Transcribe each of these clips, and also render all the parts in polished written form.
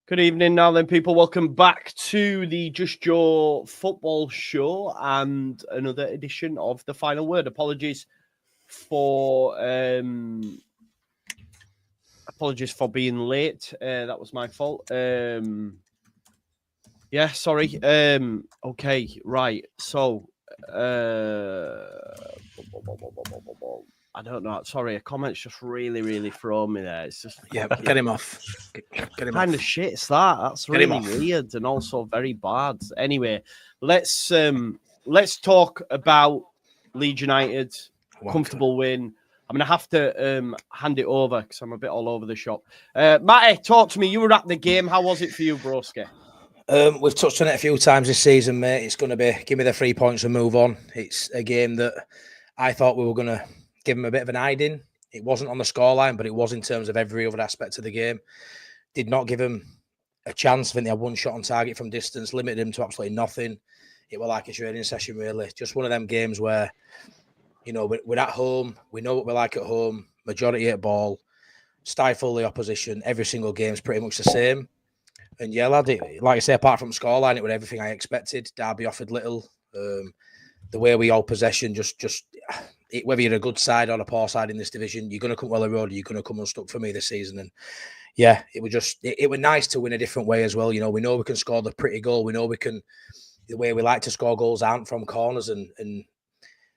Good evening now then, people. Welcome back to the Just Joe football show and another edition of The Final Word. Apologies for being late. That was my fault. Yeah, sorry. Okay, right. So, I don't know. Sorry, a comment's just really thrown me there. It's just get him off. Get him kind off. of shit's that. That's really weird and also very bad. Anyway, let's talk about Leeds United. Comfortable win. I'm gonna have to hand it over because I'm a bit all over the shop. Matty, talk to me. You were at the game. How was it for you, broski? We've touched on it a few times this season, mate. It's going to be give me the 3 points and move on. It's a game that I thought we were going to give them a bit of an hiding. It wasn't on the scoreline, but it was in terms of every other aspect of the game. Did not give them a chance. I think they had one shot on target from distance, limited them to absolutely nothing. It was like a training session, really. Just one of them games where, you know, we're at home. We know what we're like at home. Majority at ball. Stifle the opposition. Every single game is pretty much the same. And yeah, lad, like I say, apart from scoreline, it was everything I expected. Derby offered little. The way we hold possession, whether you're a good side or a poor side in this division, you're going to come well road, or you're going to come unstuck for me this season. And yeah, it was nice to win a different way as well. You know, we know we can score the pretty goal. We know we can. The way we like to score goals aren't from corners and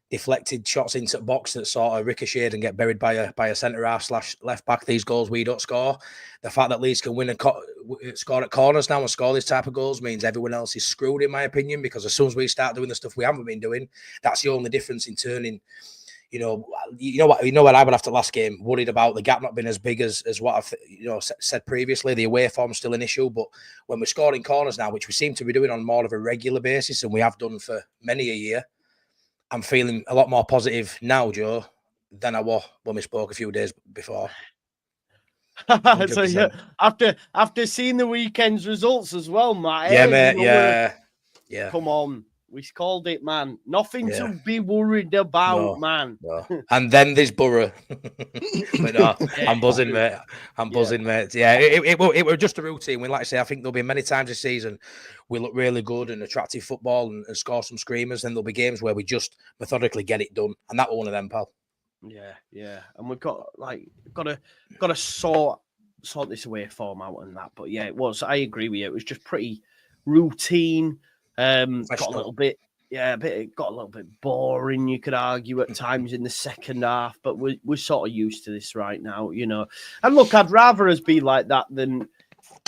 deflected shots into the box that sort of ricocheted and get buried by a centre half / left back. These goals we don't score. The fact that Leeds can win and score at corners now and score this type of goals means everyone else is screwed, in my opinion. Because as soon as we start doing the stuff we haven't been doing, that's the only difference in turning. You know what I would after last game, worried about the gap not being as big as what I've said previously. The away form's still an issue, but when we're scoring corners now, which we seem to be doing on more of a regular basis, and we have done for many a year, I'm feeling a lot more positive now, Joe, than I was when we spoke a few days before. So yeah, after seeing the weekend's results as well, Matt. Yeah, mate. Yeah. Come on, we called it, man. Nothing to be worried about, man. No. And then there's Borough. But no, I'm buzzing, mate. Mate. Yeah, it was just a routine. Like I say, I think there'll be many times this season we look really good and attractive football and score some screamers. Then there'll be games where we just methodically get it done, and that was one of them, pal. Yeah, and we've got to sort this away form out and that. But yeah, it was. I agree with you. It was just pretty routine. Got a little bit boring, you could argue at times in the second half, but we're sort of used to this right now, you know. And look, I'd rather us be like that than,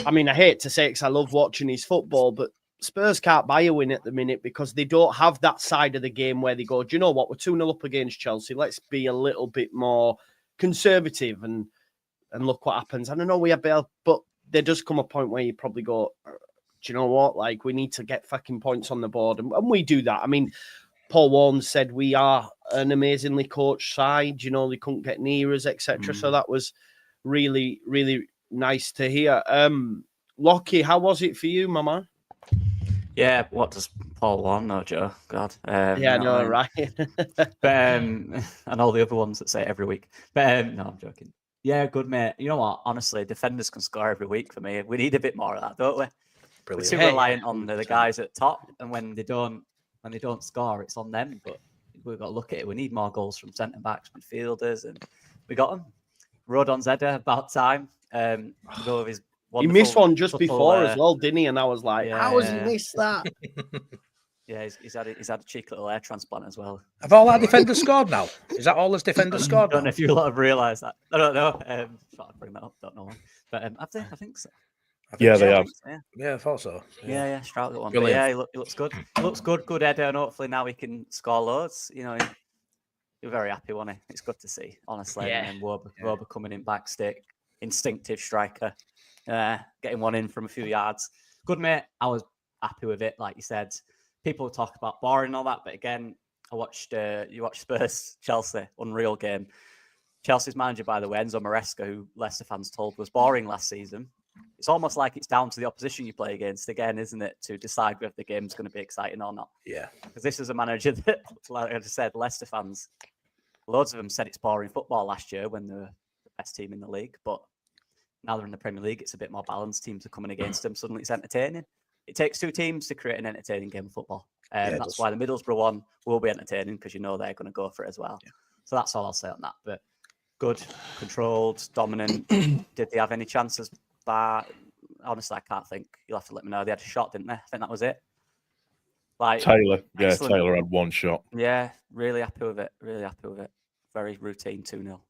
I mean, I hate to say it because I love watching his football, but Spurs can't buy a win at the minute because they don't have that side of the game where they go, do you know what, we're 2-0 up against Chelsea, let's be a little bit more conservative and look what happens. And I know we have Bale, but there does come a point where you probably go, do you know what? Like, we need to get fucking points on the board. And we do that. I mean, Paul Warren said we are an amazingly coached side. You know, they couldn't get near us, etc. So that was really, really nice to hear. Lockie, how was it for you, my man? Yeah, what does Paul Warren know, Joe? God. Right. But, and all the other ones that say it every week. But no, I'm joking. Yeah, good, mate. You know what? Honestly, defenders can score every week for me. We need a bit more of that, don't we? Brilliant. We're too reliant on the guys at top, and when they don't score, it's on them. But we've got to look at it. We need more goals from centre backs, midfielders, and we got them. Rodon's header, about time. To go with his he missed one just before as well, didn't he? And I was like, how has he missed that? Yeah, he's had a cheeky little hair transplant as well. Have all our defenders scored now? Is that all his defenders scored? I don't know if you lot have realised that. I don't know. Thought I'd bring that up. Don't know why. But I think so. They have. Yeah, I thought so. Yeah, Strout got one. But yeah, he looks good. He looks good header, and hopefully now he can score loads. You know, you're very happy, wasn't he? It's good to see, honestly. Yeah. And Wober coming in backstick, instinctive striker, getting one in from a few yards. Good, mate. I was happy with it, like you said. People talk about boring and all that, but again, you watched Spurs Chelsea, unreal game. Chelsea's manager, by the way, Enzo Maresca, who Leicester fans told was boring last season. It's almost like it's down to the opposition you play against again, isn't it, to decide whether the game's going to be exciting or not. Yeah. Because this is a manager that, like I just said, Leicester fans, loads of them said it's boring football last year when they were the best team in the league. But now they're in the Premier League, it's a bit more balanced. Teams are coming against them. Suddenly it's entertaining. It takes two teams to create an entertaining game of football. That's why the Middlesbrough one will be entertaining, because you know they're going to go for it as well. Yeah. So that's all I'll say on that. But good, controlled, dominant. Did they have any chances? Honestly, I can't think. You'll have to let me know. They had a shot, didn't they? I think that was it. Like Taylor. Yeah, excellent. Taylor had one shot. Yeah, really happy with it. Really happy with it. Very routine 2-0.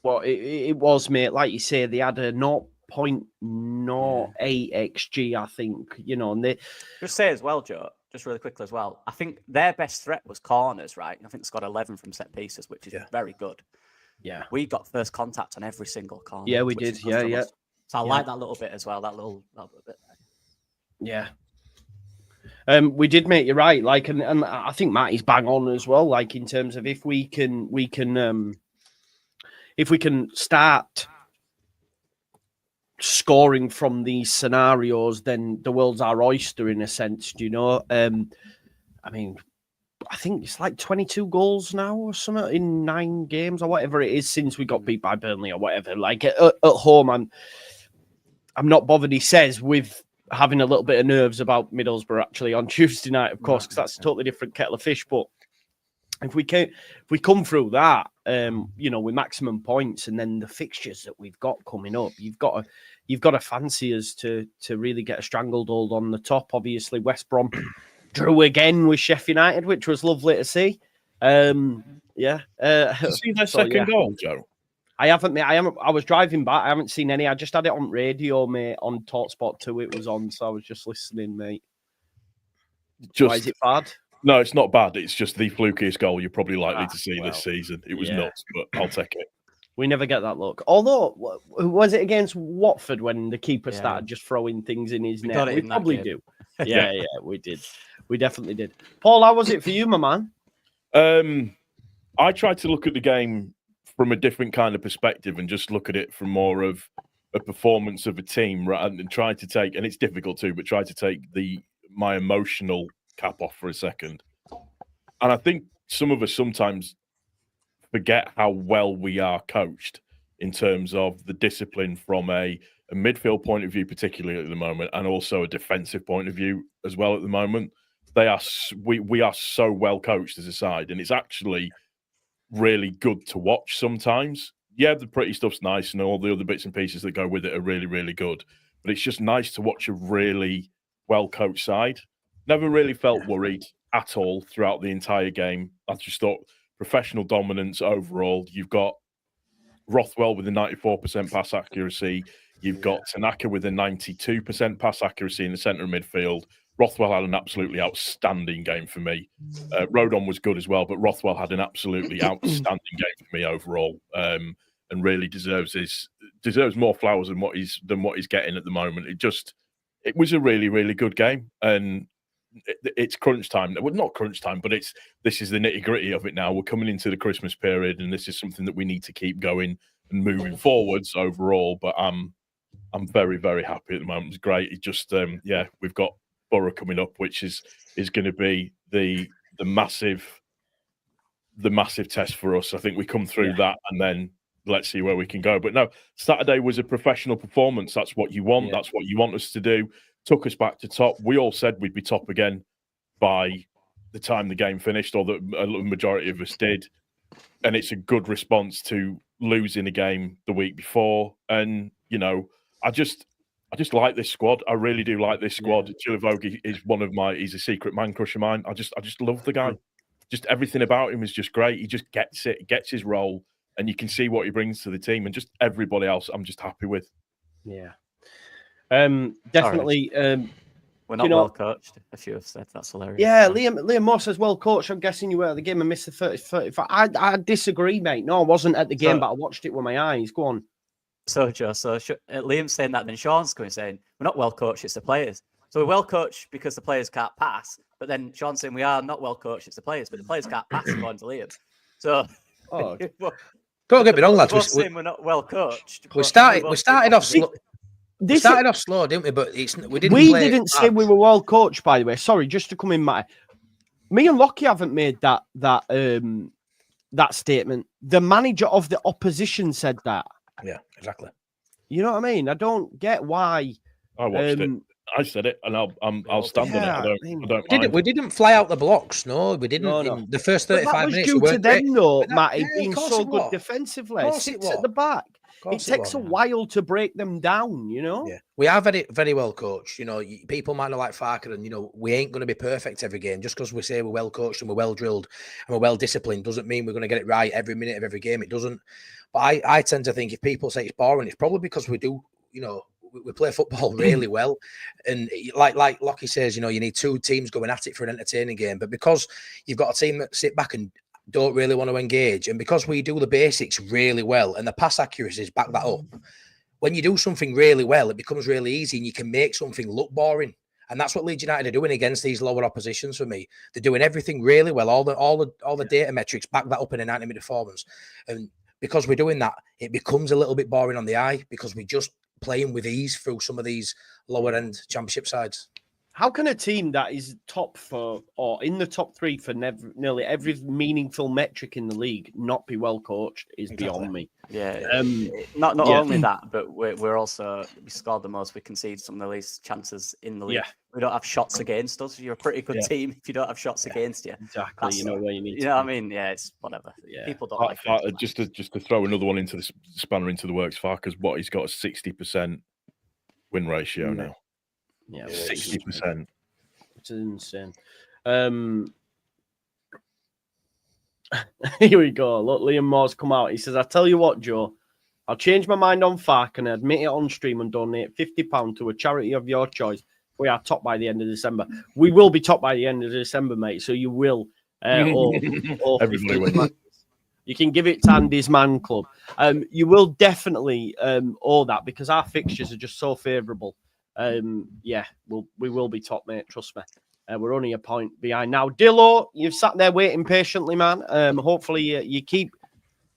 Well, it was, mate. Like you say, they had a 0.08 XG, I think. You know, and they just say as well, Joe. Just really quickly as well. I think their best threat was corners, right? I think they scored 11 from set pieces, which is very good. Yeah, we got first contact on every single corner. Yeah, we did. Yeah. So I like that little bit as well. That little bit. Yeah. We did make you right, like, and I think Matty's bang on as well. Like in terms of if we can start scoring from these scenarios, then the world's our oyster in a sense. Do you know? I mean, I think it's like 22 goals now or something in 9 games or whatever it is since we got beat by Burnley or whatever. Like at home, I'm not bothered. He says with having a little bit of nerves about Middlesbrough actually on Tuesday night, of course, because that's a totally different kettle of fish. But if we come through that, you know, with maximum points, and then the fixtures that we've got coming up, you've got to fancy us to really get a stranglehold on the top. Obviously, West Brom drew again with Sheffield United, which was lovely to see. Did you see their second goal, Joe? I haven't, mate. I was driving back. I haven't seen any. I just had it on radio, mate, on TalkSport 2. It was on, so I was just listening, mate. Why is it bad? No, it's not bad. It's just the flukiest goal you're probably likely to see this season. It was nuts, but I'll take it. We never get that look. Although, was it against Watford when the keeper started just throwing things in his net? We probably do. Yeah, we did. We definitely did. Paul, how was it for you, my man? I tried to look at the game from a different kind of perspective and just look at it from more of a performance of a team, right? And try to take, and it's difficult too, but try to take my emotional cap off for a second. And I think some of us sometimes forget how well we are coached in terms of the discipline from a midfield point of view, particularly at the moment, and also a defensive point of view as well at the moment. We are so well coached as a side, and it's actually really good to watch sometimes. Yeah, the pretty stuff's nice and all the other bits and pieces that go with it are really, really good. But it's just nice to watch a really well-coached side. Never really felt worried at all throughout the entire game. I just thought professional dominance overall. You've got Rothwell with a 94% pass accuracy. You've got Tanaka with a 92% pass accuracy in the centre of midfield. Rothwell had an absolutely outstanding game for me. Rodon was good as well, but Rothwell had an absolutely outstanding game for me overall, and really deserves more flowers than what he's getting at the moment. It was a really, really good game, and it's crunch time. Well, not crunch time, but this is the nitty gritty of it now. We're coming into the Christmas period, and this is something that we need to keep going and moving forwards overall. But I'm very, very happy at the moment. It's great. It just we've got Borough coming up, which is going to be the massive test for us. I think we come through that, and then let's see where we can go. But no, Saturday was a professional performance. That's what you want. That's what you want us to do. Took us back to top. We all said we'd be top again by the time the game finished, or the majority of us did. And it's a good response to losing a game the week before. And, you know, I just like this squad. I really do like this squad. Chilivogi is he's a secret man crush of mine. I just love the guy. Just everything about him is just great. He just gets it, gets his role, and you can see what he brings to the team. And just everybody else, I'm just happy with. Yeah. Definitely. We're not well coached, a few have said. That's hilarious. Yeah, Liam Moss as well coached. I'm guessing you were at the game and missed the 35. I disagree, mate. No, I wasn't at the game, but I watched it with my eyes. Go on. So, Joe, Liam's saying that, then Sean's going saying, we're not well coached, it's the players. So we're well coached because the players can't pass, but then Sean's saying we are not well coached, it's the players, but the players can't pass according to Liam. So, don't get me wrong, lads. We're not well coached. We started off slow. We started off slow, didn't we? But we didn't say we were well coached, by the way. Sorry, just to come in, Matt. Me and Lockie haven't made that statement. The manager of the opposition said that. Yeah, exactly. You know what I mean? I don't get why. I watched it. I said it, and I'll stand on it. I don't mind. We didn't fly out the blocks. No, we didn't. No. In the first But 35 that was minutes, due we to weren't them, great. though, But that- Matty, yeah, of being course so it good was. defensively. Of course Six it at the was. back. Of course It takes a while to break them down, you know? Yeah, we are very, very well coached. You know, people might not like Farker, and, you know, we ain't going to be perfect every game. Just because we say we're well coached and we're well drilled and we're well disciplined doesn't mean we're going to get it right every minute of every game. It doesn't. But I tend to think if people say it's boring, it's probably because we do, you know, we play football really well. And like Lockie says, you know, you need two teams going at it for an entertaining game. But because you've got a team that sit back and don't really want to engage, and because we do the basics really well and the pass accuracies back that up, when you do something really well, it becomes really easy and you can make something look boring. And that's what Leeds United are doing against these lower oppositions for me. They're doing everything really well. All the data metrics back that up in a 90-minute performance. And because we're doing that, it becomes a little bit boring on the eye because we're just playing with ease through some of these lower end championship sides. How can a team that is top for or in the top three for nearly every meaningful metric in the league not be well coached is beyond me. Yeah, not only that, but we scored the most. We conceded some of the least chances in the league. Yeah. We don't have shots against us. You're a pretty good team if you don't have shots against you. Exactly. You know where you need. You know what I mean? Yeah, it's whatever. Yeah. People don't like it. Just to throw another one into the spanner into the works. Farker's he's got a 60% win ratio now. Yeah, 60%. Which is insane. Here we go. Look, Liam Moore's come out. He says, I tell you what, Joe, I'll change my mind on Fark and admit it on stream and donate £50 to a charity of your choice. We are top by the end of December. We will be top by the end of December, mate. So you will. Everybody wins. You can give it to Andy's Man Club. You will definitely owe that because our fixtures are just so favourable. We will be top, mate. Trust me. We're only a point behind now. Dillo, you've sat there waiting patiently, man. Hopefully you keep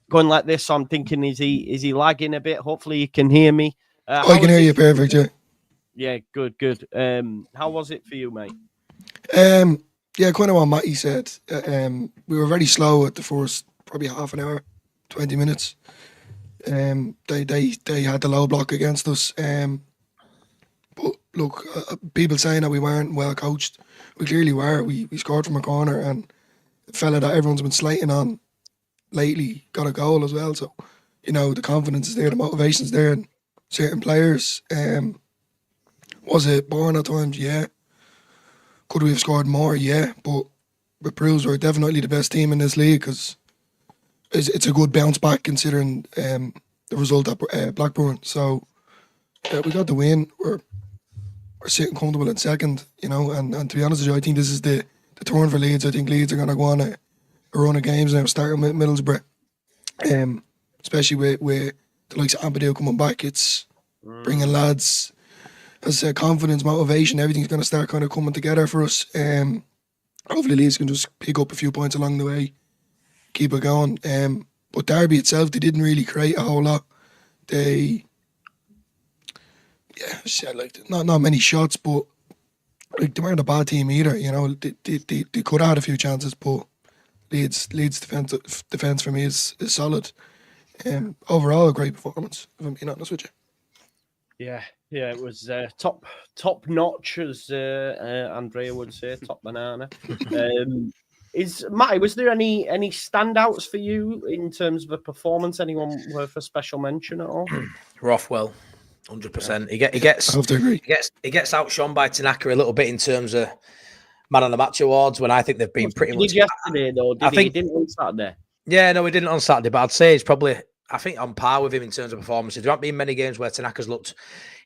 going like this. So I'm thinking, is he lagging a bit? Hopefully you can hear me. I can hear you perfect, yeah. Yeah, good. How was it for you, mate? Yeah, kind of what Matty said. We were very slow at the first, probably half an hour, 20 minutes. They had the low block against us. But look, people saying that we weren't well coached. We clearly were. We scored from a corner, and the fella that everyone's been slating on lately got a goal as well. So, you know, the confidence is there, the motivation's there, and certain players. Was it boring at times? Yeah. Could we have scored more? Yeah. But with Propels, we're definitely the best team in this league because it's a good bounce back considering the result at Blackburn. So we got the win. We're sitting comfortable in second, you know, and to be honest with you, I think this is the turn for Leeds. I think Leeds are going to go on a run of games now, starting with Middlesbrough, especially with the likes of Ampadu coming back. It's bringing lads, as confidence, motivation, everything's going to start kind of coming together for us. Hopefully Leeds can just pick up a few points along the way, keep it going. But Derby itself, they didn't really create a whole lot. Not many shots, but like they weren't a bad team either. You know, they could have had a few chances, but Leeds defense for me is solid. Overall, a great performance. If I'm being honest with you. Yeah, it was top notch, as Andrea would say, top banana. Matty, was there any standouts for you in terms of a performance? Anyone worth a special mention at all? Rothwell. 100%. He gets outshone by Tanaka a little bit in terms of man of the match awards when I think they've been pretty much. Yesterday though, he didn't on Saturday. Yeah, no, he didn't on Saturday, but I'd say he's probably on par with him in terms of performances. There haven't been many games where Tanaka's looked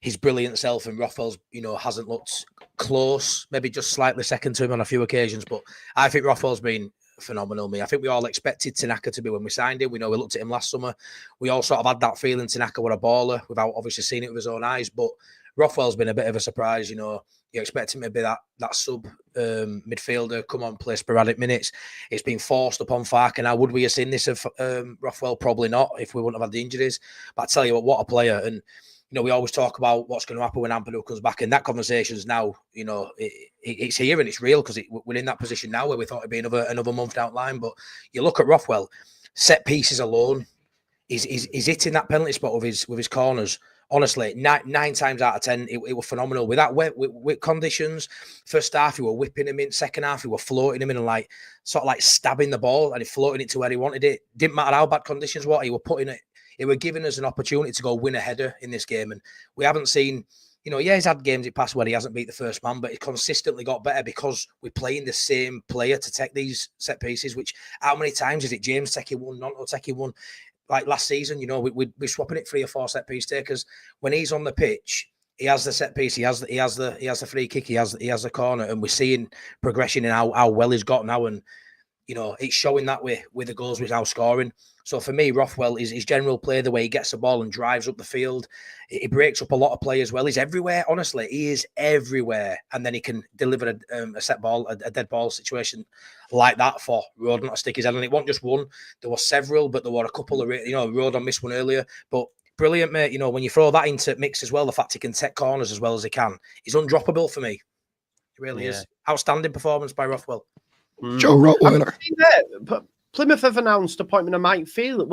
his brilliant self and Rothwell's, you know, hasn't looked close, maybe just slightly second to him on a few occasions. But I think Rothwell's been phenomenal. I think we all expected Tanaka to be when we signed him. We know we looked at him last summer. We all sort of had that feeling Tanaka were a baller without obviously seeing it with his own eyes. But Rothwell's been a bit of a surprise. You know, you expect him to be that sub midfielder, come on, play sporadic minutes. It's been forced upon Farker. Now, would we have seen this of Rothwell? Probably not, if we wouldn't have had the injuries. But I tell you what a player. And you know, we always talk about what's going to happen when Ampadu comes back, and that conversation's now, you know, it's here and it's real because we're in that position now where we thought it'd be another month down the line. But you look at Rothwell, set pieces alone, he's hitting that penalty spot with his corners. Honestly, nine times out of 10, it was phenomenal. With that wet conditions, first half he were whipping him in, second half he were floating him in and like sort of like stabbing the ball and he floating it to where he wanted it. Didn't matter how bad conditions were, he were putting it. He were giving us an opportunity to go win a header in this game, and we haven't seen. He's had games in past where he hasn't beat the first man, but he consistently got better because we're playing the same player to take these set pieces. Which how many times is it James taking one, Nonto taking one? Like last season, we're swapping it 3 or 4 set piece takers. When he's on the pitch, he has the set piece, he has the free kick, he has the corner, and we're seeing progression in how well he's got now, and it's showing that way with the goals we're now scoring. So for me, Rothwell is his general play, the way he gets the ball and drives up the field. He breaks up a lot of play as well. He's everywhere. Honestly, he is everywhere. And then he can deliver a set ball, a dead ball situation like that for Rodon to stick his head on. It wasn't just one. There were several, but there were a couple of, Rodon missed one earlier. But brilliant, mate. When you throw that into mix as well, the fact he can take corners as well as he can, he's undroppable for me. He really is. Outstanding performance by Rothwell. Joe Rottweiler. But Plymouth have announced appointment of Mike Field.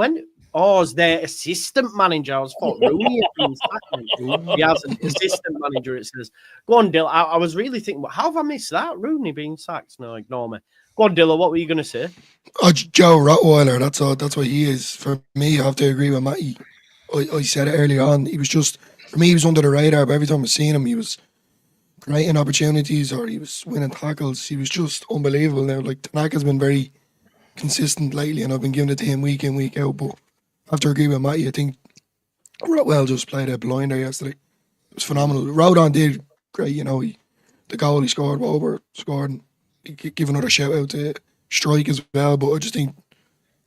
As their assistant manager. I was thought Rooney had been sacked. He has an assistant manager, it says. Go on, Dill. I was really thinking, how have I missed that? Rooney being sacked? No, ignore me. Go on, Dilla, what were you going to say? Joe Rottweiler, that's what he is. For me, I have to agree with Matty. I said it earlier on. He was just, for me, he was under the radar, but every time I've seen him, he was creating opportunities or he was winning tackles. He was just unbelievable now. Like, Tanaka's been very consistent lately, and I've been giving it to him week in, week out. But I have to agree with Matty. I think Rottwell just played a blinder yesterday. It was phenomenal. Rodon did great, the goal he scored, Wober scored, and give another shout out to Strike as well. But I just think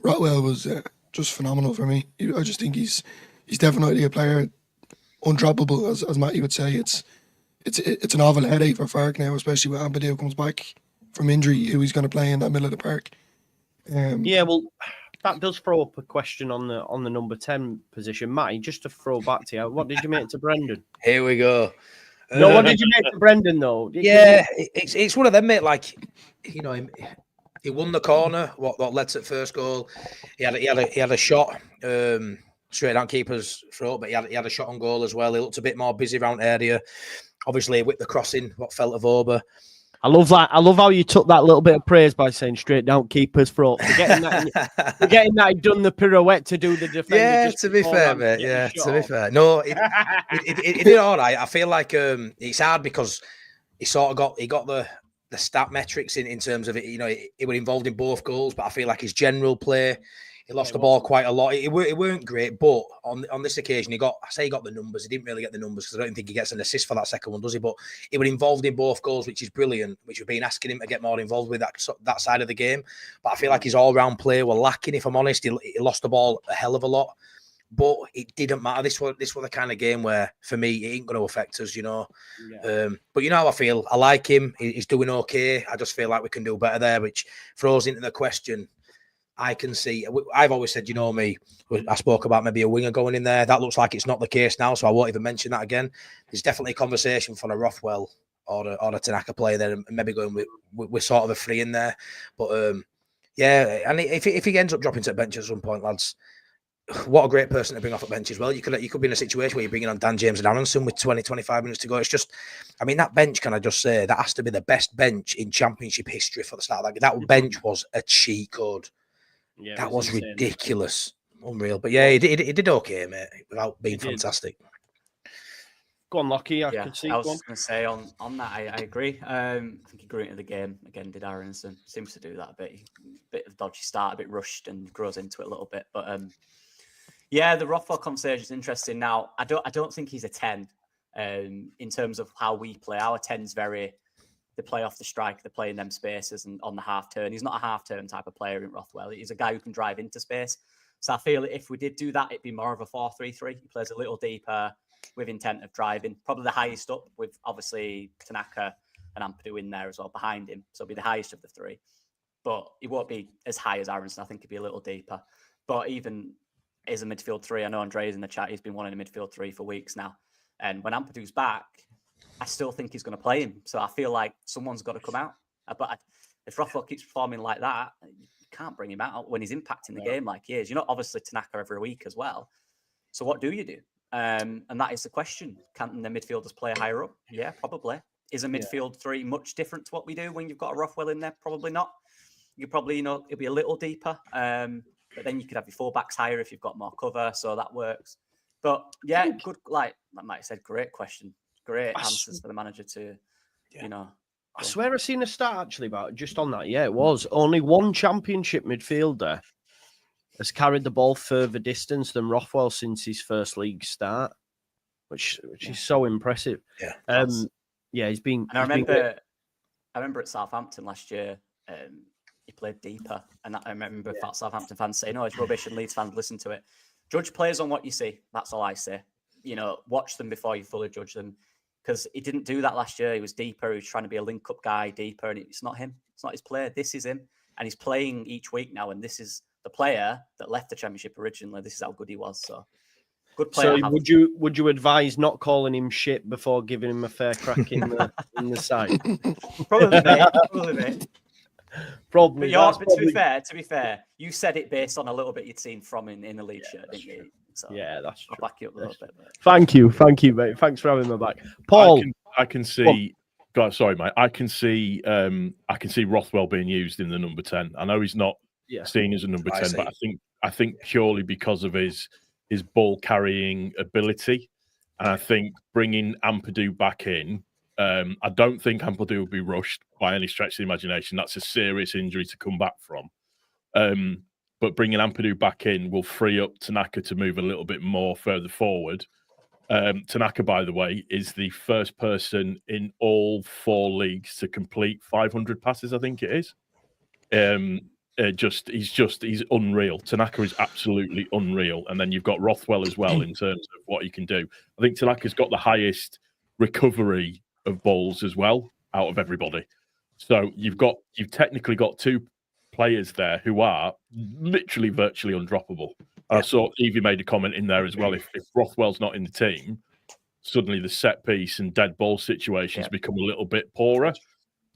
Rottwell was just phenomenal for me. I just think he's definitely a player, undroppable, as Matty would say. It's an awful headache for Fark now, especially when Ampadu comes back from injury, who he's going to play in that middle of the park. That does throw up a question on the number 10 position. Matty, just to throw back to you, what did you make to Brendan? Here we go. No, what did you make to Brendan, though? It's one of them, mate. Like, he won the corner, what led to the first goal. He had a shot straight down keeper's throat, but he had a shot on goal as well. He looked a bit more busy around area. Obviously, with the crossing, what fell to Wober. I love that. I love how you took that little bit of praise by saying straight down keeper's throat. Forgetting that he'd done the pirouette to do the defender. Yeah, to be fair, mate. Yeah, to be fair. No, it did all right. I feel like it's hard because he got the stat metrics in terms of it. He was involved in both goals, but I feel like his general play, he lost the ball quite a lot. It weren't great, but on this occasion, he got the numbers. He didn't really get the numbers because I don't think he gets an assist for that second one, does he? But he was involved in both goals, which is brilliant, which we've been asking him to get more involved with that side of the game. But I feel like his all-round play were lacking, if I'm honest. He lost the ball a hell of a lot, but it didn't matter. This was the kind of game where, for me, it ain't going to affect us, Yeah. But how I feel. I like him. He's doing okay. I just feel like we can do better there, which throws into the question. I can see. I've always said, me, I spoke about maybe a winger going in there. That looks like it's not the case now, so I won't even mention that again. There's definitely a conversation for a Rothwell or a Tanaka player there, and maybe going with sort of a free in there. But and if he ends up dropping to the bench at some point, lads, what a great person to bring off a bench as well. You could be in a situation where you're bringing on Dan James and Aronson with 20-25 minutes to go. It's just, that bench, can I just say, that has to be the best bench in Championship history for the start of that bench was a cheat code. Yeah, that was ridiculous. Unreal. But yeah, he did okay, mate, without being fantastic. Go on, Lockie. I was just going to say on that, I agree. I think he grew into the game. Again, did Aronson. Seems to do that a bit. Bit of dodgy start, a bit rushed, and grows into it a little bit. But the Rothwell conversation is interesting. Now, I don't think he's a 10 in terms of how we play. Our 10's very... They play off the strike, they play in them spaces and on the half turn. He's not a half turn type of player in Rothwell. He's a guy who can drive into space. So I feel if we did do that, it'd be more of a 4-3-3. He plays a little deeper with intent of driving. Probably the highest up with obviously Tanaka and Ampadu in there as well behind him. So it'll be the highest of the three. But he won't be as high as Aronson. I think he'd be a little deeper. But even as a midfield 3, I know Andre's in the chat, he's been wanting a midfield 3 for weeks now. And when Ampadu's back, I still think he's going to play him. So I feel like someone's got to come out. But if Rothwell keeps performing like that, you can't bring him out when he's impacting the game like he is. You're not obviously Tanaka every week as well. So what do you do? And that is the question. Can the midfielders play higher up? Yeah, probably. Is a midfield three much different to what we do when you've got a Rothwell in there? Probably not. You probably, it'll be a little deeper. But then you could have your fullbacks higher if you've got more cover. So that works. But yeah, good. Like Mike said, great question. Great answers for the manager to, I swear I seen a stat actually about just on that. Yeah, it was only one championship midfielder has carried the ball further distance than Rothwell since his first league start, which is so impressive. Yeah, he's been. And I remember at Southampton last year, he played deeper, and I remember Southampton fans saying, "Oh, it's rubbish," and Leeds fans listen to it. Judge players on what you see. That's all I say. Watch them before you fully judge them, because he didn't do that last year. He was deeper. He was trying to be a link-up guy, deeper, and it's not him. It's not his player. This is him, and he's playing each week now. And this is the player that left the Championship originally. This is how good he was. So good player. So would you advise not calling him shit before giving him a fair crack in the side? Probably, mate. Probably. But to be fair, you said it based on a little bit you'd seen from in the Leeds shirt, didn't you? So yeah, that's true. I'll back you up a little bit. Mate. Thank you, mate. Thanks for having me back, Paul. I can see. God, sorry, mate. I can see Rothwell being used in the number 10. I know he's not seen as a number 10, but I think purely because of his ball carrying ability, and I think bringing Ampadu back in. I don't think Ampadu will be rushed by any stretch of the imagination. That's a serious injury to come back from. But bringing Ampadu back in will free up Tanaka to move a little bit more further forward. Tanaka, by the way, is the first person in all 4 leagues to complete 500 passes, I think it is. He's unreal. Tanaka is absolutely unreal. And then you've got Rothwell as well in terms of what he can do. I think Tanaka's got the highest recovery of balls as well out of everybody. So you've technically got 2 players there who are literally virtually undroppable. I saw Evie made a comment in there as well. If Rothwell's not in the team, suddenly the set piece and dead ball situations become a little bit poorer.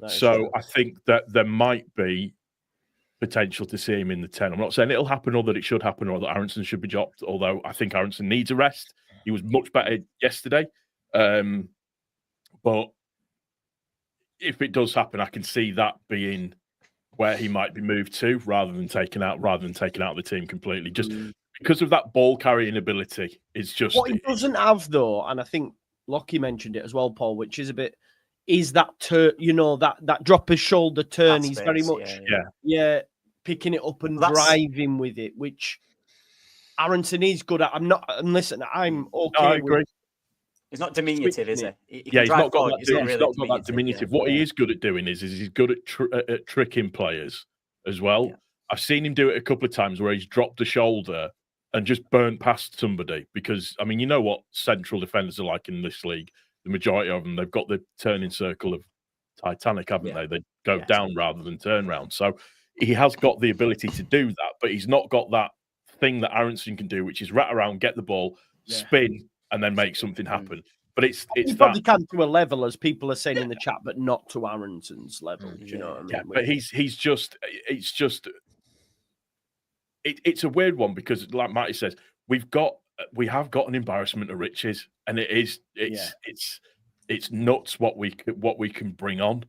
So I think that there might be potential to see him in the 10. I'm not saying it'll happen or that it should happen or that Aronson should be dropped, although I think Aronson needs a rest. He was much better yesterday. But if it does happen, I can see that being where he might be moved to rather than taken out of the team completely. Just because of that ball carrying ability. It's just what he doesn't have though, and I think Lockie mentioned it as well, Paul, which is that that drop his shoulder turn. He's very much picking it up and driving with it, which Aronson is good at. I'm okay. No, I agree. He's not diminutive, is he? He's not got that diminutive. What he is good at doing is he's good at tricking players as well. Yeah. I've seen him do it a couple of times where he's dropped a shoulder and just burnt past somebody because, I mean, you know what central defenders are like in this league. The majority of them, they've got the turning circle of Titanic, haven't they? They go down rather than turn round. So he has got the ability to do that, but he's not got that thing that Aronson can do, which is rat around, get the ball, spin, and then make something happen. But it's probably can to a level, as people are saying in the chat, but not to Aronson's level. Do you know what I mean? Yeah, but it's a weird one because, like Matty says, we have got an embarrassment of riches, and it's nuts what we can bring on.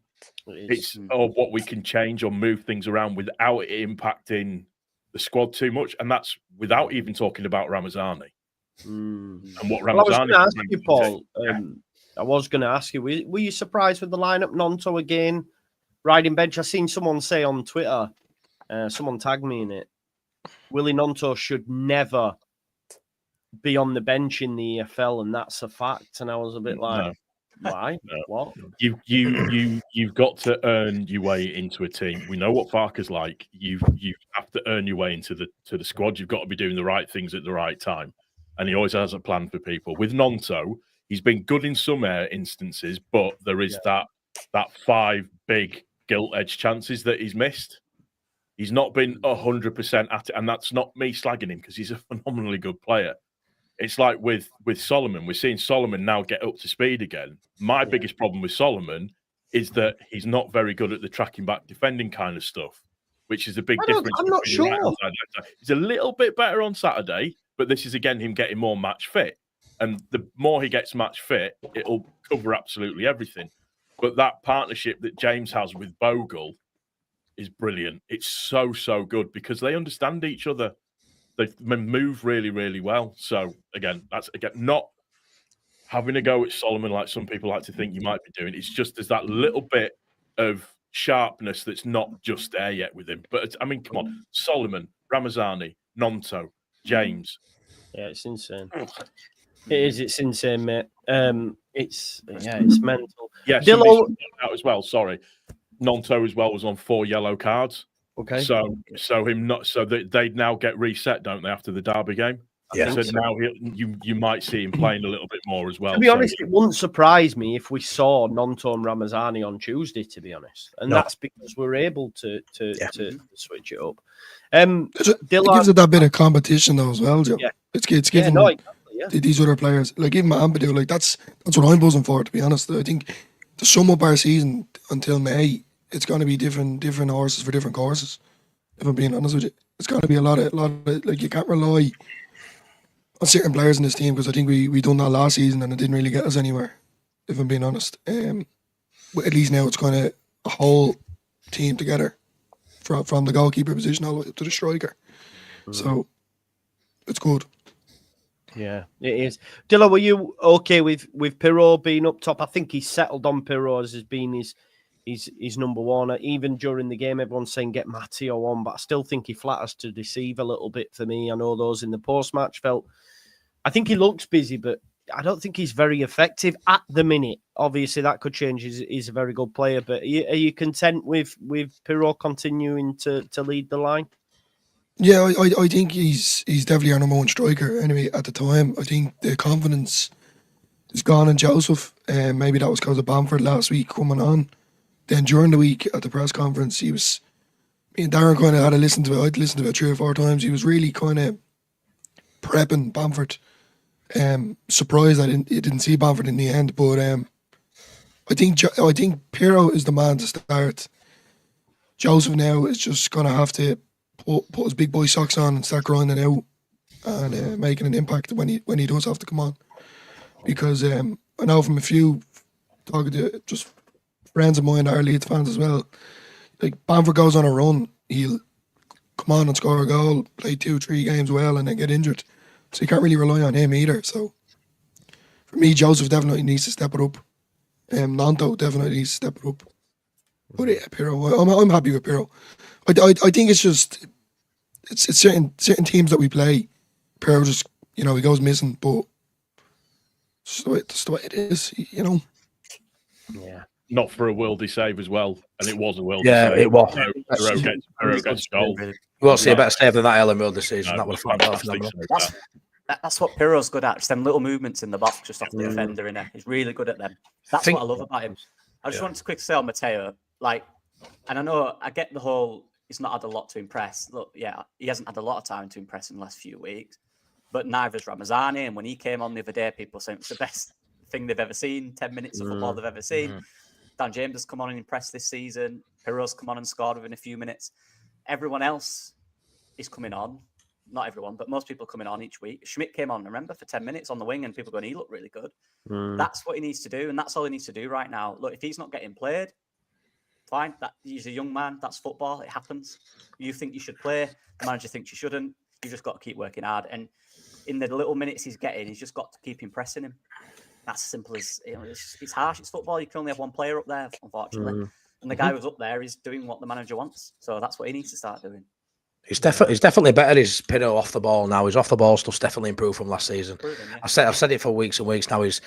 Or what we can change or move things around without it impacting the squad too much, and that's without even talking about Ramazani. And what Ramazani I was going to ask you, were you surprised with the lineup? Nonto again, riding bench. I seen someone say on Twitter, someone tagged me in it, Willie Nonto should never be on the bench in the EFL, and that's a fact. And I was a bit like, why? No. What? You've got to earn your way into a team. We know what Farker's like. You have to earn your way into the squad. You've got to be doing the right things at the right time. And he always has a plan for people. With Nonto, he's been good in some instances, but there is that 5 big gilt-edged chances that he's missed. He's not been 100% at it, and that's not me slagging him because he's a phenomenally good player. It's like with Solomon. We're seeing Solomon now get up to speed again. My biggest problem with Solomon is that he's not very good at the tracking back defending kind of stuff. which is a big difference. I'm not sure. He's a little bit better on Saturday, but this is again him getting more match fit. And the more he gets match fit, it'll cover absolutely everything. But that partnership that James has with Bogle is brilliant. It's so good because they understand each other. They move really, really well. So again, that's not having a go at Solomon like some people like to think you might be doing. It's just there's that little bit of sharpness that's not just there yet with him. But I mean, come on, Solomon, Ramazani, Nonto, James. Yeah, it's insane. It is. It's insane, mate. It's mental. Yeah, Dillo out as well. Sorry, Nonto as well was on 4 yellow cards. Okay. So they'd now get reset, don't they, after the Derby game? Yeah. So now you might see him playing a little bit more as well. To be honest, it wouldn't surprise me if we saw Nonto and Ramazani on Tuesday. To be honest, and that's because we're able to switch it up. It gives it that bit of competition though as well, Joe. Yeah. It's giving these other players, like even Ampadu, like that's what I'm buzzing for. To be honest, I think to sum up our season until May, it's going to be different horses for different courses. If I'm being honest with you, it's going to be a lot of like you can't rely on certain players in this team because I think we done that last season and it didn't really get us anywhere. If I'm being honest, but at least now it's kind of a whole team together from the goalkeeper position all the way up to the striker. So it's good. Yeah, it is. Dilla, were you okay with Piro being up top? I think he's settled on Piro as being his number one. Even during the game, everyone's saying get Matteo on, but I still think he flatters to deceive a little bit for me. I know those in the post-match I think he looks busy, but I don't think he's very effective at the minute. Obviously, that could change. He's a very good player, but are you content with Piro continuing to lead the line? Yeah, I think he's definitely our number one striker. Anyway, at the time, I think the confidence is gone in Joseph. Maybe that was because of Bamford last week coming on. Then during the week at the press conference, me and Darren kind of had to listen to it. I'd listened to it 3 or 4 times. He was really kind of prepping Bamford. Surprised I didn't see Bamford in the end, but I think Piro is the man to start. Joseph now is just gonna have to put his big boy socks on and start grinding out and making an impact when he does have to come on. Because I know from a few talking to just friends of mine that are Leeds fans as well, like Bamford goes on a run, he'll come on and score a goal, play 2-3 games well and then get injured. So you can't really rely on him either. So for me, Joseph definitely needs to step it up. Nonto definitely needs to step it up. But yeah, Piro, I'm happy with Piro. I think it's just it's certain teams that we play. Piro just he goes missing, but it's the way it is, Yeah. Not for a worldly save as well, and it was a worldly save. Yeah, it was. Piro gets goal. You won't see a better save than that Ellen world this season. That would have fantastic. That's what Piro's good at. Just them little movements in the box, just off the defender in there. He's really good at them. That's what I love about him. I just wanted to quickly say on Matteo, and I know I get the whole he's not had a lot to impress. Look, yeah, he hasn't had a lot of time to impress in the last few weeks, but neither's Ramazani. And when he came on the other day, people saying it's the best thing they've ever seen, 10 minutes of football they've ever seen. Dan James has come on and impressed this season. Piro's come on and scored within a few minutes. Everyone else is coming on. Not everyone, but most people coming on each week. Schmidt came on, remember, for 10 minutes on the wing and people going, he looked really good. That's what he needs to do, and that's all he needs to do right now. Look, if he's not getting played, fine. He's a young man. That's football. It happens. You think you should play. The manager thinks you shouldn't. You've just got to keep working hard. And in the little minutes he's getting, he's just got to keep impressing him. That's as simple as, it's harsh. It's football. You can only have one player up there, unfortunately. And the guy who's up there is doing what the manager wants. So that's what he needs to start doing. He's definitely better. His Piro off the ball now. His off the ball stuff's definitely improved from last season. I've said it for weeks and weeks now. He's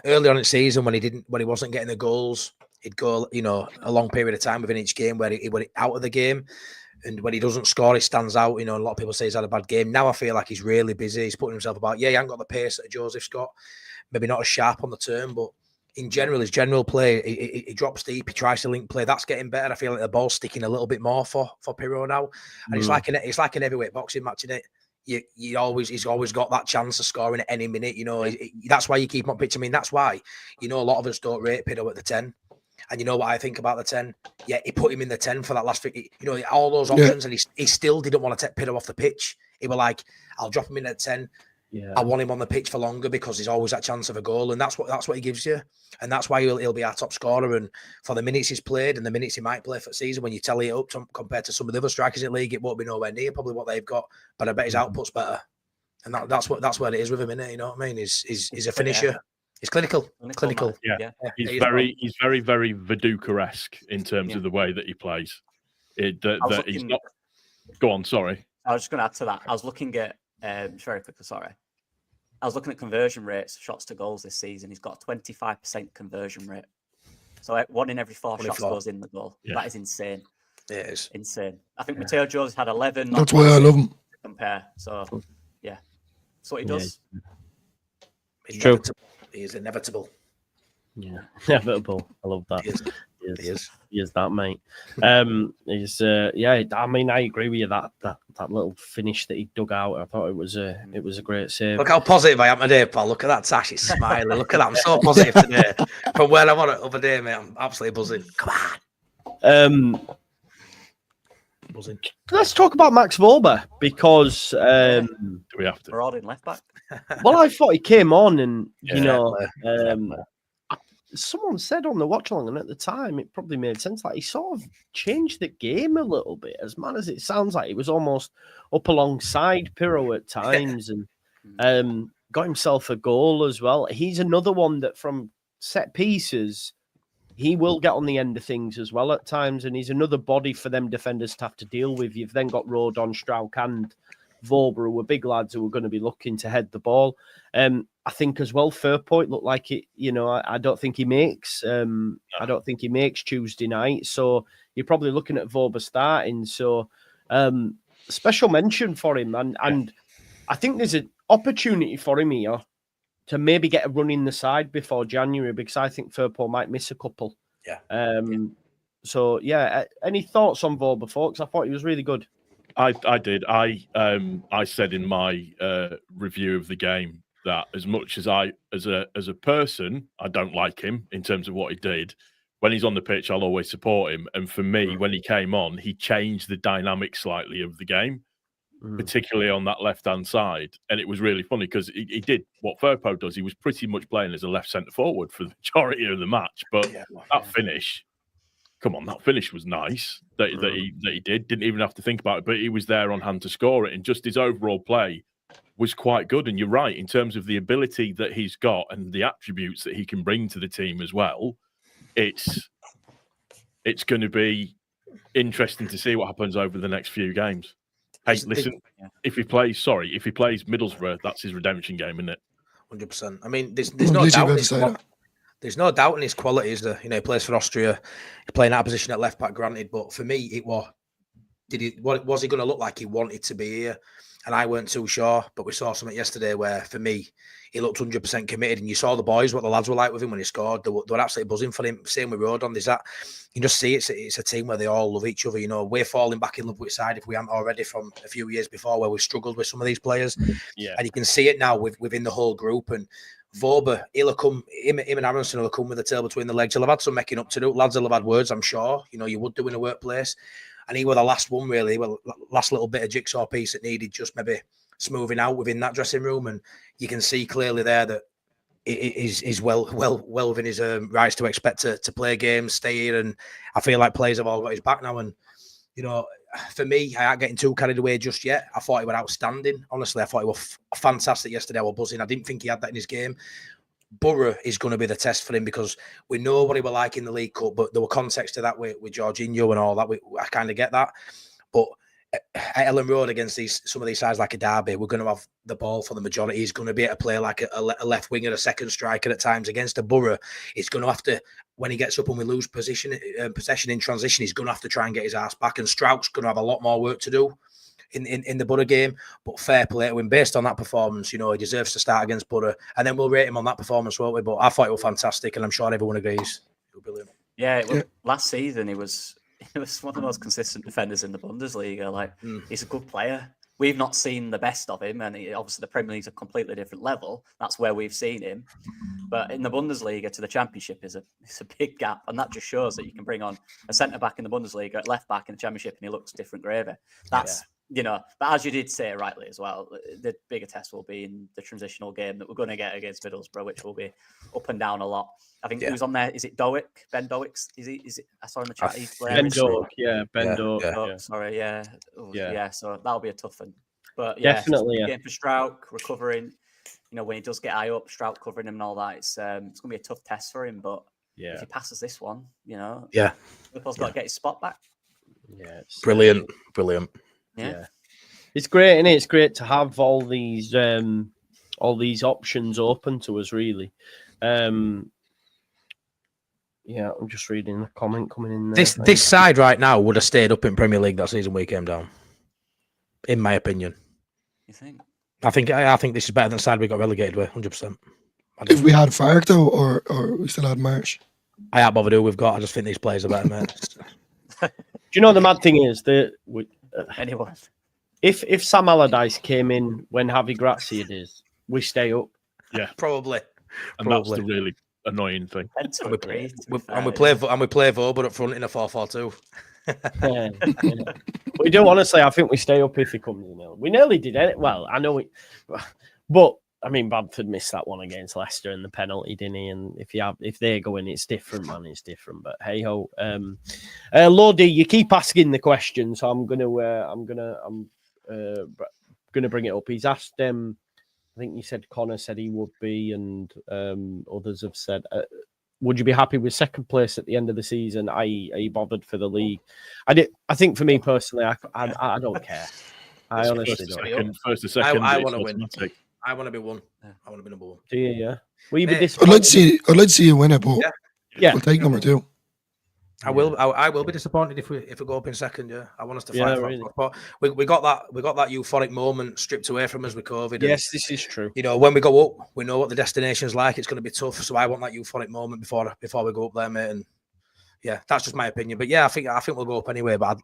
early on in the season when he wasn't getting the goals, he'd go a long period of time within each game where he went out of the game, and when he doesn't score, he stands out. A lot of people say he's had a bad game. Now I feel like he's really busy. He's putting himself about. Yeah, he hasn't got the pace that Joseph's got. Maybe not as sharp on the turn, but in general, his general play, he drops deep, he tries to link play. That's getting better. I feel like the ball's sticking a little bit more for Piro now. And it's like an heavyweight boxing match, isn't it? He's always got that chance of scoring at any minute. That's why you keep on pitching. I mean, that's why, a lot of us don't rate Piro at the 10. And you know what I think about the 10? Yeah, he put him in the 10 for that last, all those options, and he still didn't want to take Piro off the pitch. He was like, I'll drop him in at 10. Yeah. I want him on the pitch for longer because there's always that chance of a goal, and that's what he gives you, and that's why he'll be our top scorer. And for the minutes he's played and the minutes he might play for the season, when you tally it up compared to some of the other strikers in the league, it won't be nowhere near probably what they've got. But I bet his output's better, and that's what it is with him, innit? You know what I mean? He's a finisher. Yeah. He's clinical. Yeah. He's very Viduka-esque in terms of the way that he plays. He's not. Go on, sorry. I was just going to add to that. I was looking at very quickly. Sorry, I was looking at conversion rates, shots to goals this season. He's got a 25% conversion rate. So 1 in every 4 shots goes in the goal. Yeah. That is insane. It is insane. I think Mateo Jones had 11. That's why I love him. Compare. So yeah, that's what he does. It's true. He is inevitable. Yeah, inevitable. I love that. He is that, mate. I mean, I agree with you. That little finish that he dug out, I thought it was a great save. Look how positive I am today, Paul. Look at that, Tash. He's smiling. Look at that. I'm so positive today. From where I was the other day, mate, I'm absolutely buzzing. Come on. Buzzing. Let's talk about Max Wober because do we have to? We're all in left back. Well, I thought he came on, and someone said on the watch along, and at the time it probably made sense. Like he sort of changed the game a little bit. As mad as it sounds, like he was almost up alongside Piro at times, and got himself a goal as well. He's another one that from set pieces, he will get on the end of things as well at times, and he's another body for them defenders to have to deal with. You've then got Rodon, Strauch, and Wober, who were big lads who were going to be looking to head the ball. I think as well, Fairpoint looked like it. I don't think he makes. I don't think he makes Tuesday night. So you're probably looking at Wober starting. So special mention for him, and I think there's an opportunity for him here to maybe get a run in the side before January, because I think Fairpoint might miss a couple. Yeah. So yeah, any thoughts on Wober, folks? I thought he was really good. I did. I said in my review of the game that as much as as a person, I don't like him in terms of what he did. When he's on the pitch, I'll always support him. And for me, when he came on, he changed the dynamic slightly of the game, particularly on that left-hand side. And it was really funny because he did what Firpo does. He was pretty much playing as a left centre forward for the majority of the match. But that finish, come on, that finish was nice that he didn't even have to think about it, but he was there on hand to score it, and just his overall play was quite good. And you're right, in terms of the ability that he's got and the attributes that he can bring to the team as well, it's going to be interesting to see what happens over the next few games. Hey, listen, if he plays Middlesbrough, that's his redemption game, isn't it? 100%. I mean, there's no doubt. There's no doubt in his quality, is there? He plays for Austria, playing out of position at left back, granted. But for me, it was, was he going to look like he wanted to be here? And I weren't too sure. But we saw something yesterday where, for me, he looked 100% committed. And you saw the boys, what the lads were like with him when he scored. They were absolutely buzzing for him. Same with Rodon. There's that. You just see it's a team where they all love each other. We're falling back in love with side if we haven't already from a few years before, where we struggled with some of these players. Yeah. And you can see it now within the whole group. And Wober, he'll come, him and Aronson will come with the tail between the legs. He'll have had some making up to do. Lads will have had words, I'm sure. You would do in a workplace. And he was the last one, really. Well, last little bit of jigsaw piece that needed just maybe smoothing out within that dressing room. And you can see clearly there that he's well within his rights to expect to play games, stay here. And I feel like players have all got his back now. And, for me, I ain't getting too carried away just yet. I thought he was outstanding. Honestly, I thought he was fantastic yesterday. I was buzzing. I didn't think he had that in his game. Borough is going to be the test for him because we know what he was like in the League Cup, but there were context to that with Jorginho and all that. I kind of get that. But at Ellen Road against some of these sides like a Derby, we're going to have the ball for the majority. He's going to be able to play like a left winger, a second striker at times. Against a Borough, he's going to have to, when he gets up and we lose possession in transition, he's going to have to try and get his ass back. And Strauch's going to have a lot more work to do in the Borough game. But fair play to him based on that performance. He deserves to start against Borough, and then we'll rate him on that performance, won't we? But I thought it was fantastic, and I'm sure everyone agrees. It was brilliant. Yeah, last season he was one of the most consistent defenders in the Bundesliga. He's a good player. we've not seen the best of him, and obviously the Premier League's a completely different level. That's where we've seen him. But in the Bundesliga to the Championship is a big gap, and that just shows that you can bring on a centre back in the Bundesliga at left back in the Championship, and he looks different gravy. That's but as you did say rightly as well, the bigger test will be in the transitional game that we're going to get against Middlesbrough, which will be up and down a lot. I think who's on there? Is it Dowick? Ben Dowick? Is it? I saw in the chat. Ben Dowick, Ben Dowick. Sorry, So that'll be a tough one. But definitely, game for Strouk recovering. When he does get high up, Strouk covering him and all that, it's going to be a tough test for him. But if he passes this one, Liverpool's got to get his spot back. Yeah, brilliant. Yeah. It's great, isn't it? It's great to have all these options open to us, really. I'm just reading the comment coming in there. This side right now would have stayed up in Premier League that season we came down, in my opinion. You think? I think this is better than the side we got relegated with, 100%. If we had Fark though, or we still had March. I ain't bothered who we've got. I just think these players are better, mate. Do you know the mad thing is that anyone, if Sam Allardyce came in when Javi Gracia did, we stay up. Yeah, probably. That's the really annoying thing. And we play Wober up front in a 4-4-2. We do, honestly. I think we stay up if he comes in. We nearly did it. Well, I know but I mean, Bamford missed that one against Leicester in the penalty, didn't he? And if they go in, it's different, man. It's different. But hey ho, Lodi, you keep asking the question, so I'm gonna bring it up. He's asked I think you said Connor said he would be, and others have said, would you be happy with second place at the end of the season? Are you bothered for the league? I think for me personally, I don't care. I honestly don't. First or second, I want to win. I want to be one. I want to be number one. Do you? Yeah. Will you be I'd like to see you win it, but we'll take number 2. I will be disappointed if we go up in second. Yeah, I want us to fight for that spot. We got that euphoric moment stripped away from us with COVID. Yes, this is true. When we go up, we know what the destination's like. It's going to be tough. So I want that euphoric moment before we go up there, mate. And yeah, that's just my opinion. But yeah, I think we'll go up anyway. But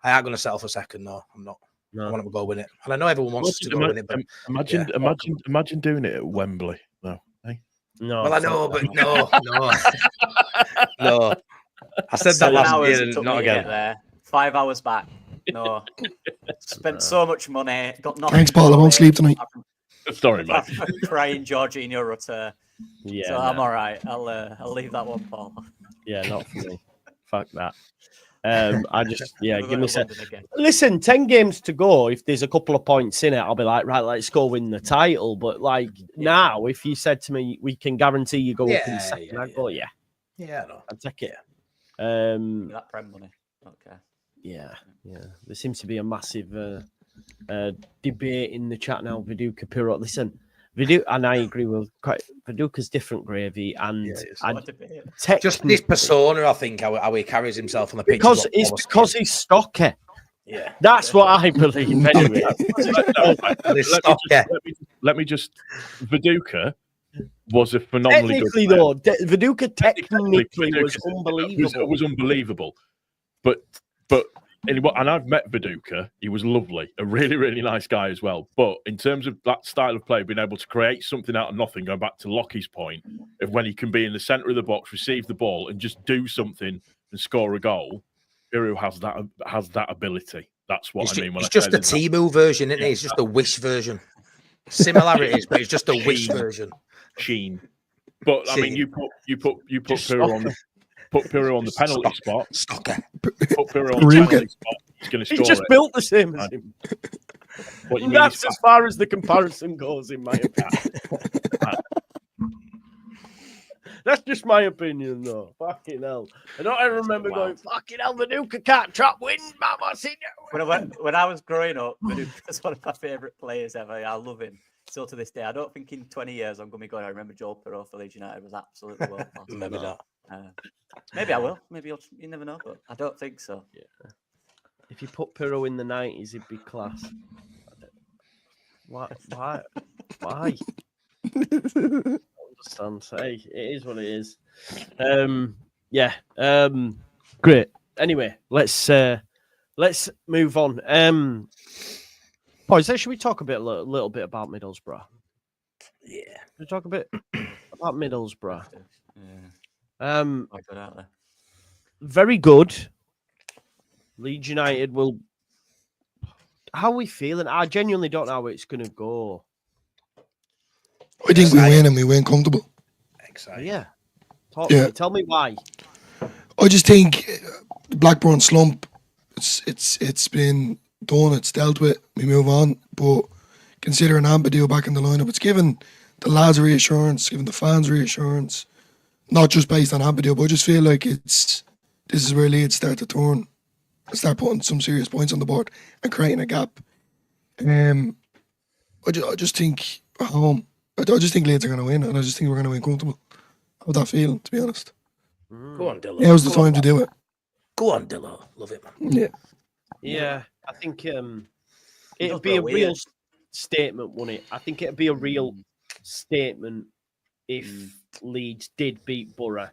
I ain't going to settle for second. No, I'm not. No. I want to go win it, and I know everyone wants to go win it. But imagine doing it at Wembley. No, hey? No. Well, I know, but no. I said that last year, and not again. There. 5 hours back. No, spent so much money. Got nothing. Thanks, Paul. I won't sleep tonight. Sorry, mate. Crying Jorginho Rutter. Yeah, so I'm all right. I'll leave that one, Paul. Yeah, not for me. Fuck that. I just give me a listen. 10 games to go. If there's a couple of points in it, I'll be like, right, let's go win the title. But now, if you said to me, we can guarantee you go up in second, I'd go, yeah, no, I'd take it. That prem money. Okay. Yeah. There seems to be a massive debate in the chat now. Viduka Piro. Listen, and I agree with Viduka's different gravy, and just this persona. I think how he carries himself on the pitch because he's stocky. Yeah, that's what I believe. Anyway, let me just. Viduka was a phenomenally good player. Viduka technically was unbelievable. It was unbelievable, but. And I've met Viduka. He was lovely, a really, really nice guy as well. But in terms of that style of play, being able to create something out of nothing, going back to Lockie's point, of when he can be in the centre of the box, receive the ball, and just do something and score a goal, Piro has that ability. That's what I mean. It's just a Timu version, isn't it? It's just a Wish version. Similarities, but it's just a Wish version. Sheen. But I mean, you put Piro on the. Put Piro on the penalty spot. Put Piro on the penalty spot. He's going to score. He's just built the same as him. That's as far as the comparison goes, in my opinion. That's just my opinion, though. Fucking hell. I don't remember going, fucking hell, Viduka can't trap wind, mama. When I was growing up, Viduka's one of my favourite players ever. I love him. Still to this day. I don't think in 20 years I'm going to be going, I remember Joel Piro for Leeds United was absolutely world class. Maybe not. Maybe I will. Maybe you never know, but I don't think so. Yeah. If you put Piro in the 90s, it'd be class. Why? I don't understand. Hey, it is what it is. Great. Anyway, let's move on. Boys, should we talk a little bit about Middlesbrough? Yeah. Should we talk a bit about Middlesbrough? Yeah. Quite good out there. Very good. Leeds United will. How are we feeling? I genuinely don't know how it's going to go. I think we win and we win comfortable. Exciting. Yeah. Tell me why. I just think the Blackburn slump, it's been done, it's dealt with, we move on. But considering Ampadu back in the lineup, it's given the lads reassurance, given the fans reassurance, not just based on Ampadu, but I just feel like this is where Leeds start to turn and start putting some serious points on the board and creating a gap. I just think at home, I just think Leeds are going to win, and I just think we're going to win comfortable. I have that feeling, to be honest. Go on, Dillo. Now's the time to do it. Go on, Dillo. Love it, man. Yeah. Yeah, I think it'd be a real statement, wouldn't it? I think it'd be a real statement if Leeds did beat Borough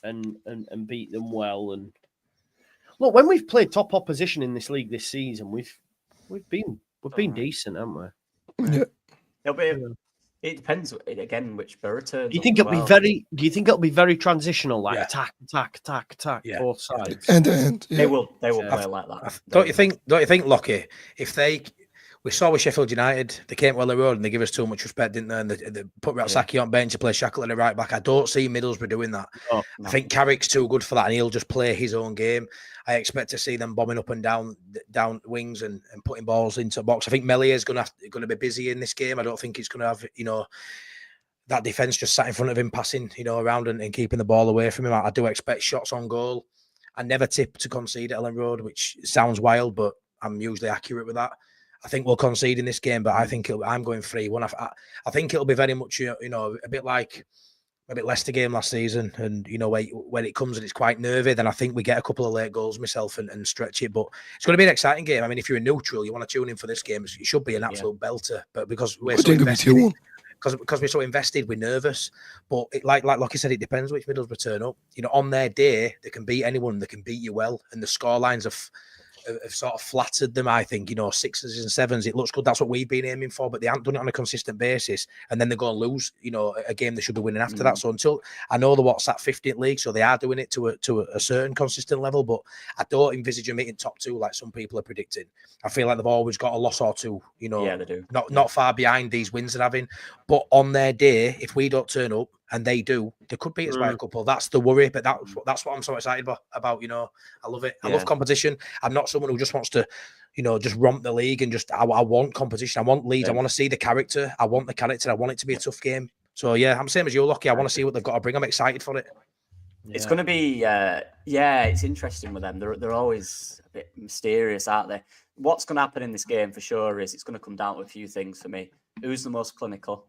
and beat them well. And look, when we've played top opposition in this league this season, we've been decent, haven't we? Yeah. It'll be. It depends again which Borough turns. Do you think it'll be very transitional, like attack, both sides? End to end. Yeah. They will play like that. Don't you think, Lockie? If we saw with Sheffield United, they came well the road and they give us too much respect, didn't they? And they put Ratsaki on bench to play Shackleton at right back. I don't see Middlesbrough doing that. No. I think Carrick's too good for that, and he'll just play his own game. I expect to see them bombing up and down wings and putting balls into the box. I think Melia is going to be busy in this game. I don't think he's going to have that defence just sat in front of him, passing around and keeping the ball away from him. I do expect shots on goal. I never tip to concede at Ellen Road, which sounds wild, but I'm usually accurate with that. I think we'll concede in this game, but I think I'm going 3-1. I think it'll be very much, a bit like maybe Leicester game last season. And, when it comes and it's quite nervy, then I think we get a couple of late goals myself and stretch it. But it's going to be an exciting game. I mean, if you're a neutral, you want to tune in for this game. It should be an absolute belter. But because we're so invested, because we're so invested, we're nervous. But like I said, it depends which Middlesbrough turn up. On their day, they can beat anyone. They can beat you well. And the scorelines have sort of flattered them, I think, 6s and 7s. It looks good. That's what we've been aiming for, but they haven't done it on a consistent basis. And then they go and lose, a game they should be winning after that. So until I know the 15th league, so they are doing it to a certain consistent level, but I don't envisage them hitting top 2 like some people are predicting. I feel like they've always got a loss or two, Yeah, they do. Not far behind these wins they're having. But on their day, if we don't turn up, and they do, they could beat us by a couple. That's the worry, but that's what I'm so excited about. I love it. I love competition. I'm not someone who just wants to, just romp the league and just. I want competition. I want Leeds. I want to see the character. I want the character. I want it to be a tough game. So yeah, I'm the same as you, Lockie. I want to see what they've got to bring. I'm excited for it. Yeah. It's going to be, it's interesting with them. They're always a bit mysterious, aren't they? What's going to happen in this game for sure is it's going to come down to a few things for me. Who's the most clinical?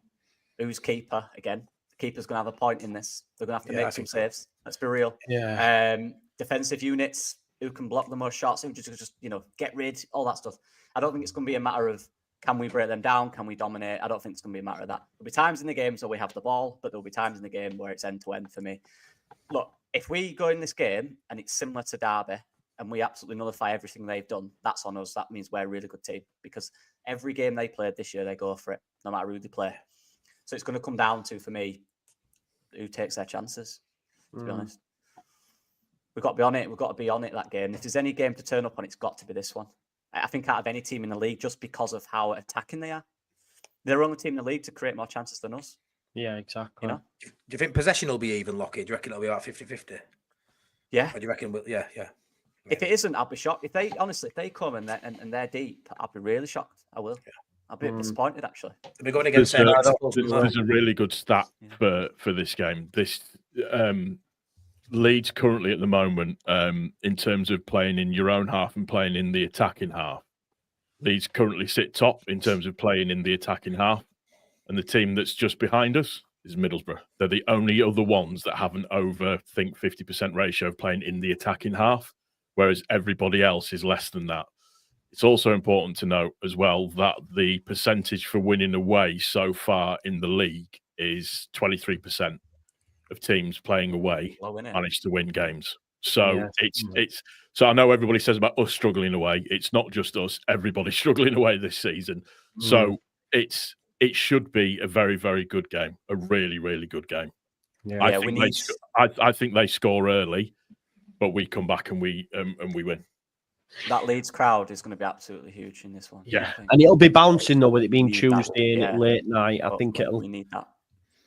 Who's keeper again? Keeper's going to have a point in this. They're going to have to make some saves. Let's be real. Yeah. Defensive units, who can block the most shots, who just get rid, all that stuff. I don't think it's going to be a matter of can we break them down, can we dominate. I don't think it's going to be a matter of that. There'll be times in the game where we have the ball, but there'll be times in the game where it's end to end for me. Look, if we go in this game and it's similar to Derby and we absolutely nullify everything they've done, that's on us. That means we're a really good team because every game they played this year, they go for it, no matter who they play. So it's going to come down to, for me, who takes their chances, to be honest. We've got to be on it. We've got to be on it, that game. If there's any game to turn up on, it's got to be this one. I think out of any team in the league, just because of how attacking they are, they're the only team in the league to create more chances than us. Yeah, exactly. Do you think possession will be even, Lockie? Do you reckon it'll be about 50-50? Yeah. Or do you reckon, yeah. If it isn't, I'll be shocked. If they come and they're deep, I'll be really shocked. I will. I'll be disappointed, actually. We're going against there's a really good stat for this game. This Leeds currently at the moment, in terms of playing in your own half and playing in the attacking half, Leeds currently sit top in terms of playing in the attacking half. And the team that's just behind us is Middlesbrough. They're the only other ones that have an over, 50% ratio of playing in the attacking half, whereas everybody else is less than that. It's also important to note as well that the percentage for winning away so far in the league is 23% of teams playing away manage to win games. So it's so I know everybody says about us struggling away. It's not just us. Everybody's struggling away this season. So it should be a very, very good game. A really, really good game. Yeah, I think they score early, but we come back and we win. That Leeds crowd is going to be absolutely huge in this one. Yeah, and it'll be bouncing though, with it being Tuesday and late night. I think we need that.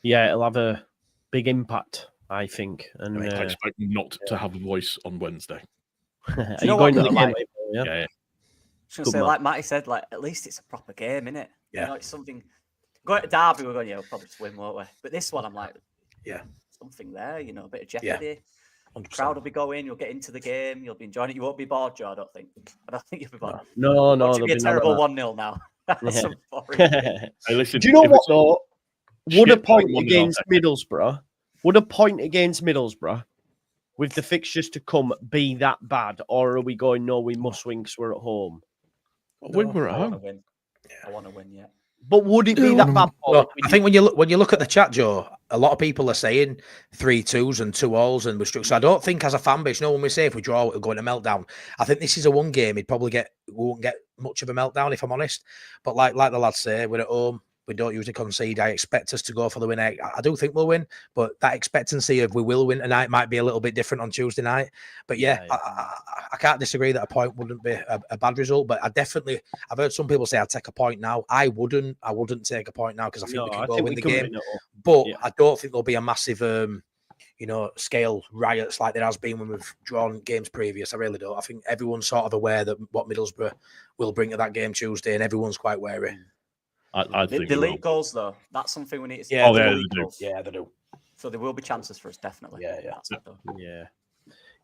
Yeah, it'll have a big impact, I think. And I expect not to have a voice on Wednesday. Are you going to the game? Yeah. I was going to say, like Matty said, like at least it's a proper game, innit? Yeah. You know, it's something. Going to Derby, we're going, we'll probably just win, won't we? But this one, I'm like, something there, you know, a bit of jeopardy. Yeah. The crowd will be going. You'll get into the game. You'll be enjoying it. You won't be bored, Joe. I don't think you'll be bored. No. It'll be a terrible 1-0 now. That's Hey, listen, do you know what though? Would a point against Middlesbrough? Would a point against Middlesbrough, with the fixtures to come, be that bad, or are we going? No, we must win because we're at home. When we're at home, I want to win. Yeah. But would it be that bad? Well, I think when you look at the chat, Joe, a lot of people are saying 3-2s and 2-alls, and we're struck. So I don't think as a fan base, when we say if we draw, we'll go into meltdown. I think this is a one game. We won't get much of a meltdown, if I'm honest. But like the lads say, we're at home. We don't usually concede. I expect us to go for the win. I do think we'll win, but that expectancy of we will win tonight might be a little bit different on Tuesday night. But I can't disagree that a point wouldn't be a bad result. But I've heard some people say I'd take a point now. I wouldn't take a point now because I think we can go win the game. But I don't think there'll be a massive, scale riots like there has been when we've drawn games previous. I really don't. I think everyone's sort of aware that what Middlesbrough will bring to that game Tuesday, and everyone's quite wary. I think the league goals, though, that's something we need to see. Yeah, they do. Yeah, they do. So there will be chances for us, definitely.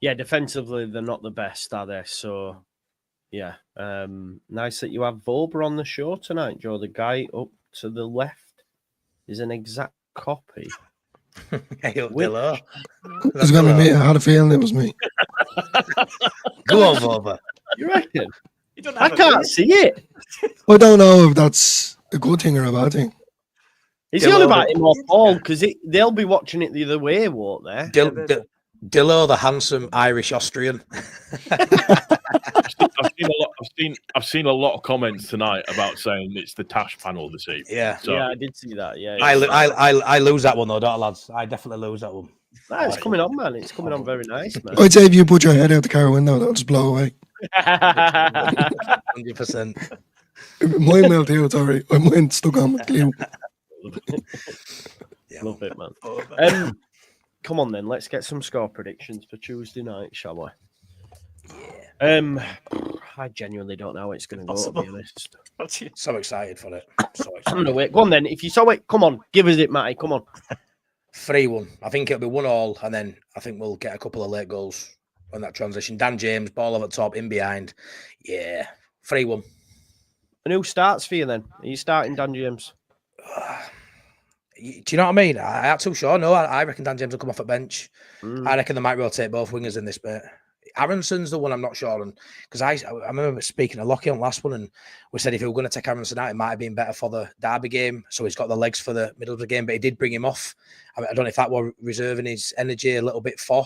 Yeah. Defensively, they're not the best, are they? So, yeah. Nice that you have Wober on the show tonight, Joe. The guy up to the left is an exact copy. Hello. It's going to be me. I had a feeling it was me. Go on, Wober. You reckon? I can't see it. I don't know if that's a good thing or a bad thing. Is he on about him or Paul? Because they'll be watching it the other way, won't they? Dillo, the handsome Irish Austrian. I've seen a lot of comments tonight about saying it's the Tash panel this evening. Yeah, so. I did see that. Yeah, I lose that one though, don't I, lads? I definitely lose that one. It's coming on, man. It's coming on very nice, man. I'd say if you put your head out the car window, that'll just blow away. 100%. Mine melt here, sorry. Mine stuck on my glue. Love it, man. Come on then, let's get some score predictions for Tuesday night, shall we? Yeah. I genuinely don't know how it's going to go, to be honest. So excited for it. I'm going to wait. Go on then. If you saw it, come on. Give us it, Matty. Come on. 3-1. I think it'll be 1-1, and then I think we'll get a couple of late goals on that transition. Dan James, ball over the top, in behind. Yeah. 3-1. And who starts for you then? Are you starting Dan James? Do you know what I mean? I'm not too sure. No, I reckon Dan James will come off at bench. I reckon they might rotate both wingers in this bit. Aronson's the one I'm not sure on, because I remember speaking to Lockie on last one, and we said if he were going to take Aronson out, it might have been better for the Derby game, so he's got the legs for the Middlesbrough game, but he did bring him off. I don't know if that was reserving his energy a little bit for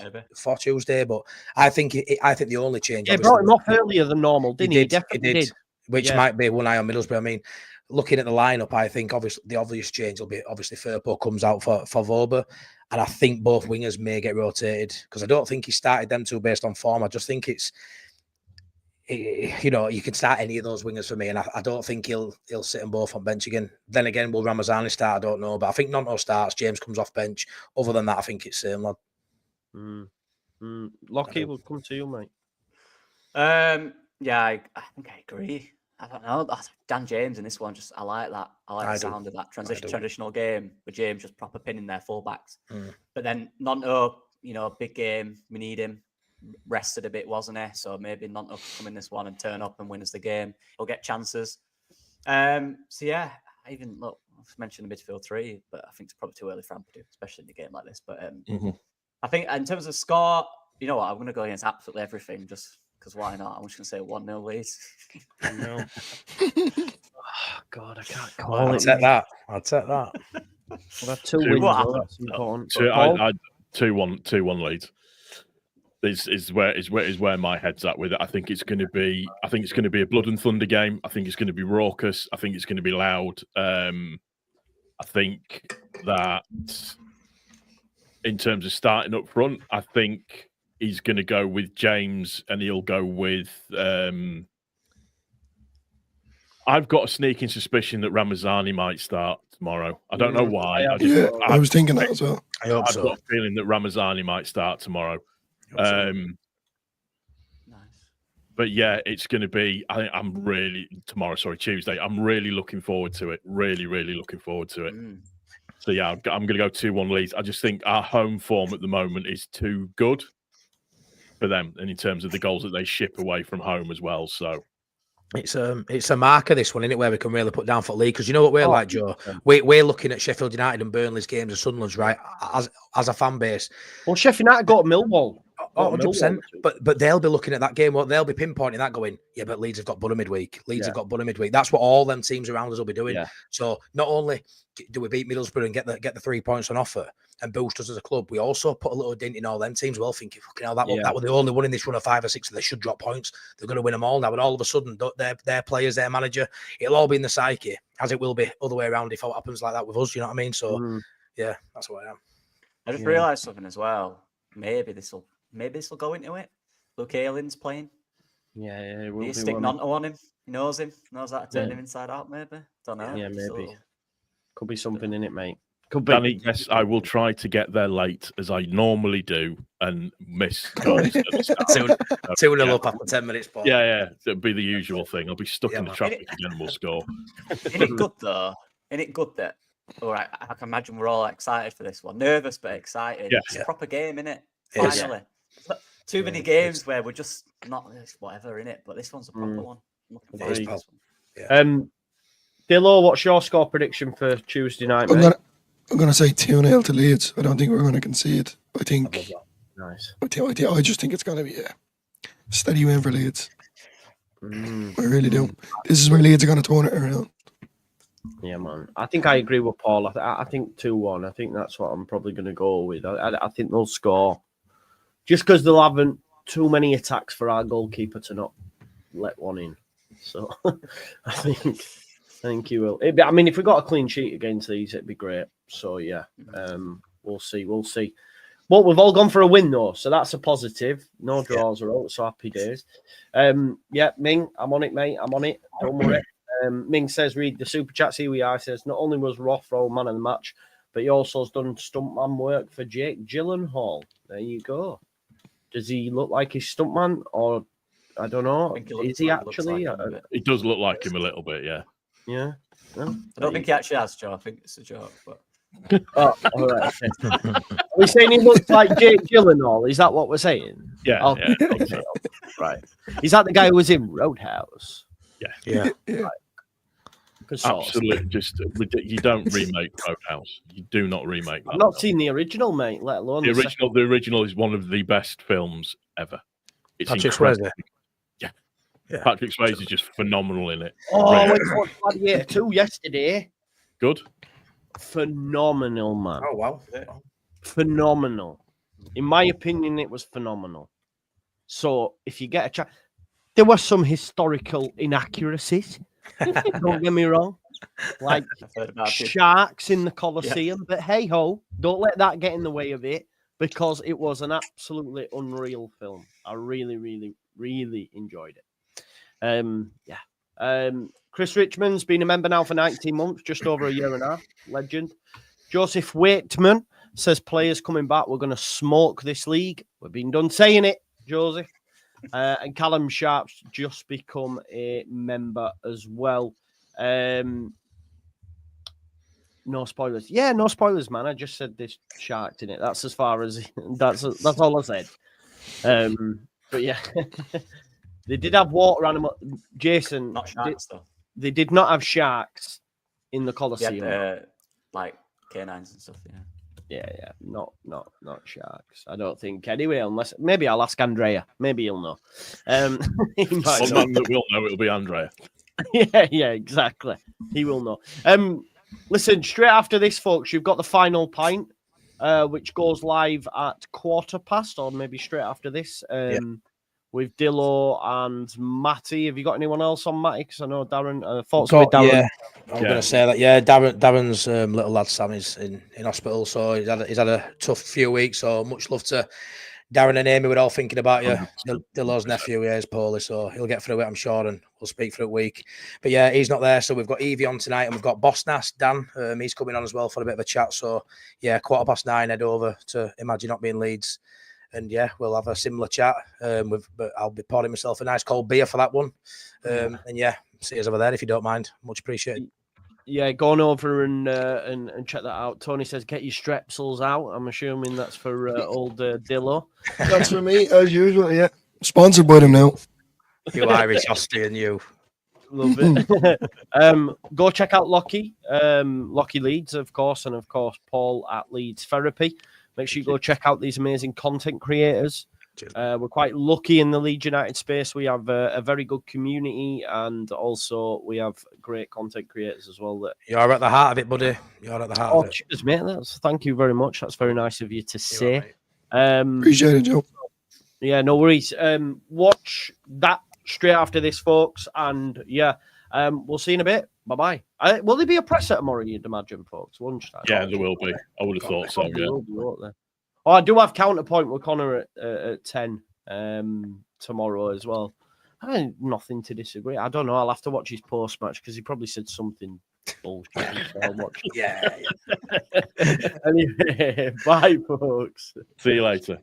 Tuesday, but I think the only change. He brought him off earlier than normal, didn't he? He definitely did. Which might be one eye on Middlesbrough. I mean, looking at the lineup, I think obviously the obvious change will be Firpo comes out for Wober. And I think both wingers may get rotated, because I don't think he started them two based on form. I just think you can start any of those wingers for me, and I don't think he'll sit them both on bench again. Then again, will Ramazani start? I don't know, but I think Nonto starts. James comes off bench. Other than that, I think it's same lad. Lockie, will come to you, mate. Yeah, I think I agree. I don't know. Dan James in this one, I like that. I like the sound of that transitional game with James just proper pinning their fullbacks. But then Nonto, big game. We need him. Rested a bit, wasn't he? So maybe Nonto could come in this one and turn up and win us the game. He'll get chances. So yeah, I've mentioned the midfield three, but I think it's probably too early for him to do, especially in a game like this. But I think in terms of score, you know what? I'm going to go against absolutely everything, just because why not? I'm just going to say 1-0 Leeds. No. Oh, God, I can't call it. I'll take that. Well, 2 wins. That's important. 2-1 Leeds. is where my head's at with it. I think it's going to be a blood and thunder game. I think it's going to be raucous. I think it's going to be loud. I think that in terms of starting up front, I think he's going to go with James, and he'll go with. I've got a sneaking suspicion that Ramazani might start tomorrow. I don't know why. I was thinking that as well. I've got a feeling that Ramazani might start tomorrow. Nice. But yeah, it's going to be. Tuesday. I'm really looking forward to it. Really, really looking forward to it. So yeah, I'm going to go 2-1 Leeds. I just think our home form at the moment is too good for them, and in terms of the goals that they ship away from home as well. So. It's a marker, this one, isn't it, where we can really put down for League, because you know what we're like, Joe. We're looking at Sheffield United and Burnley's games and Sunderland's, right, as a fan base. Well, Sheffield United got Millwall. 100%. But they'll be looking at that game. They'll be pinpointing that, going, yeah, but Leeds have got Borough midweek. Leeds have got Borough midweek. That's what all them teams around us will be doing. Yeah. So not only do we beat Middlesbrough and get the 3 points on offer and boost us as a club, we also put a little dint in all them teams. Well, thinking, fucking hell, that were the only one in this run of 5 or 6, and they should drop points. They're going to win them all now. And all of a sudden, their players, their manager, it'll all be in the psyche, as it will be other way around if it happens like that with us. You know what I mean? So yeah, that's what I am. I just realised something as well. Maybe this will go into it. Luke Aylin's playing. Yeah, he's sticking on him. He knows him. Knows how to turn him inside out. Maybe. Don't know. Yeah, maybe. Could be something in it, mate. Could be. Danny, yes, I will try to get there late as I normally do and miss goals at the start. 2-0 up after 10 minutes. Paul. Yeah. It'll be the usual thing. I'll be stuck in the traffic again and we'll score. Isn't it good though? Isn't it good that? All right, I can imagine we're all excited for this one. Nervous but excited. Yes. It's a proper game, isn't it? Finally. Too many games where we're just not whatever in it, but this one's a proper one. I'm looking forward to this one. Dillo, what's your score prediction for Tuesday night, mate? I'm going to say 2-0 to Leeds. I don't think we're going to concede. I think. Nice. I just think it's going to be a steady win for Leeds. I really do. This is where Leeds are going to turn it around. Yeah, man. I think I agree with Paul. I think 2-1. I think that's what I'm probably going to go with. I think they'll score. Just because they'll have too many attacks for our goalkeeper to not let one in. So I think he will. I mean, if we got a clean sheet against these, it'd be great. So yeah, we'll see. Well, we've all gone for a win though, so that's a positive. No draws are out, so happy days. Yeah, Ming, I'm on it, mate. I'm on it. Don't worry. Ming says, read the super chats. Here we are. He says, not only was Rothrow man of the match, but he also has done stuntman work for Jake Gyllenhaal. There you go. Does he look like his stuntman, or I don't know? Is he actually? Like he does look like him a little bit, yeah. Yeah. I don't think he actually has, Joe. I think it's a joke. But all right. Are we saying he looks like Jake Gyllenhaal? Is that what we're saying? Yeah. Okay. Yeah. Right. Is that the guy who was in Roadhouse? Yeah. Right. Absolutely. Just you don't remake Roadhouse. You do not remake that. I've not seen the original, mate. Let alone the original. The original is one of the best films ever. It's Patrick Swayze. Yeah. Patrick Swayze is just phenomenal in it. Oh, I went to watch Gladiator 2 yesterday. Good. Phenomenal, man. Oh, wow. Phenomenal. In my opinion, it was phenomenal. So, if you get a chance, there were some historical inaccuracies. Don't get me wrong. Like sharks in the Colosseum. But hey ho, don't let that get in the way of it, because it was an absolutely unreal film. I really, really, really enjoyed it. Chris Richmond's been a member now for 19 months, just over a year and a half. Legend. Joseph Waitman says players coming back, we're going to smoke this league. We've been done saying it, Joseph. And Callum Sharp's just become a member as well. No spoilers. Yeah, no spoilers, man. I just said this sharked in it. That's as far as that's all I said. But yeah. They did have water animal. Jason, not sharks though. They did not have sharks in the Colosseum. Yeah, like canines and stuff. Yeah, not sharks. I don't think anyway. Unless maybe I'll ask Andrea. Maybe he'll know. He might know. That will know. It'll be Andrea. yeah, exactly. He will know. Listen, straight after this, folks, you've got the final pint. which goes live at 15:15 or maybe straight after this. With Dillo and Matty. Have you got anyone else on Matty? Because I know Darren. Thoughts with Darren. Yeah, I'm going to say that. Yeah, Darren's little lad Sam is in hospital, so he's had a tough few weeks. So much love to Darren and Amy. We're all thinking about you. Dillo's nephew, is poorly, so he'll get through it, I'm sure, and we'll speak for a week. But yeah, he's not there, so we've got Evie on tonight, and we've got Boss Nas, Dan. He's coming on as well for a bit of a chat. So yeah, 9:15, head over to Imagine Not Being Leeds. And yeah, we'll have a similar chat. But I'll be pouring myself a nice cold beer for that one. And yeah, see us over there if you don't mind. Much appreciated. Yeah, go on over and check that out. Tony says, get your strepsils out. I'm assuming that's for old Dillo. That's for me, as usual, yeah. Sponsored by them now. You Irish Austrian, you. Love it. Go check out Lockie Leeds, of course, and of course, Paul at Leeds Therapy. Make sure you go check out these amazing content creators. We're quite lucky in the Leeds United space. We have a very good community, and also we have great content creators as well. You're at the heart of it, buddy. You're at the heart of it. Cheers, mate. Thank you very much. That's very nice of you to say. Appreciate it, Joe. Yeah, no worries. Watch that straight after this, folks. And yeah, we'll see you in a bit. Bye-bye. Will there be a presser tomorrow, you'd imagine, folks? Lunchtime? Yeah, there will be. I would have thought so, yeah. Oh, I do have counterpoint with Connor at 10 tomorrow as well. Nothing to disagree. I don't know. I'll have to watch his post-match because he probably said something bullshit. So I'll watch it. Yeah. Anyway, bye, folks. See you later.